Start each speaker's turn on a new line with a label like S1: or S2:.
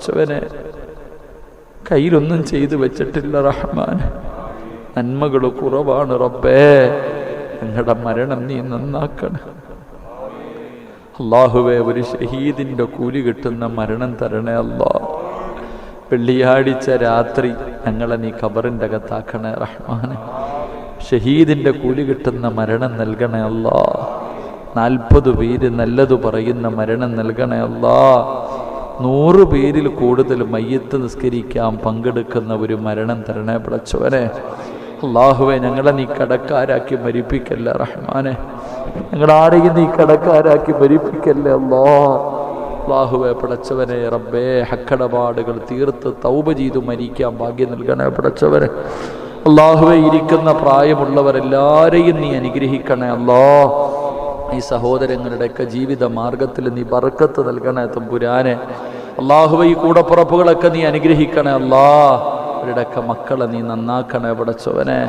S1: പടച്ചവനെ കയ്യിലൊന്നും ചെയ്തു വെച്ചിട്ടില്ല റഹ്മാൻ. നന്മകൾ കുറവാണ് റബ്ബേ. ഞങ്ങളുടെ മരണം നീ നന്നാക്കണം അല്ലാഹുവേ. ഒരു ഷഹീദിന്റെ കൂലി കിട്ടുന്ന മരണം തരണേ അല്ലാ. വെള്ളിയാഴ്ച രാത്രി ഞങ്ങളെ നീ ഖബറിൻ്റെ അകത്താക്കണേ റഹ്മാനെ. ഷഹീദിന്റെ കൂലി കിട്ടുന്ന മരണം നൽകണേ അല്ലാ. 40 പേര് നല്ലത് പറയുന്ന മരണം നൽകണേ അല്ലാ. 100 പേരിൽ കൂടുതൽ മയ്യത്ത് നിസ്കരിക്കാൻ പങ്കെടുക്കുന്ന ഒരു മരണം തരണേ പടച്ചവനെ. അല്ലാഹുവേ ഞങ്ങളെ നീ കടക്കാരാക്കി മരിപ്പിക്കല്ല റഹ്മാനെ. ഞങ്ങളാരെയും നീ കടക്കാരാക്കി മരിപ്പിക്കല്ലേ അല്ലാ. അല്ലാഹുവേ പടച്ചവനെ റബ്ബേ, ഹക്കടപാടുകൾ തീർത്ത് തൗബ ചെയ്തു മരിക്കാൻ ഭാഗ്യം നൽകണേ പടച്ചവനെ. അല്ലാഹുവേ ഇരിക്കുന്ന പ്രായമുള്ളവരെല്ലാരെയും നീ അനുഗ്രഹിക്കണേ അല്ലാ. ഈ സഹോദരങ്ങളുടെയൊക്കെ ജീവിത മാർഗത്തിൽ നീ ബർക്കത്ത് നൽകണേ തമ്പുരാനെ. അല്ലാഹുവേ ഈ കൂടപ്പുറപ്പുകളൊക്കെ നീ അനുഗ്രഹിക്കണേ അല്ലാ. അവരുടെയൊക്കെ മക്കളെ നീ നന്നാക്കണേ പടച്ചവനെ.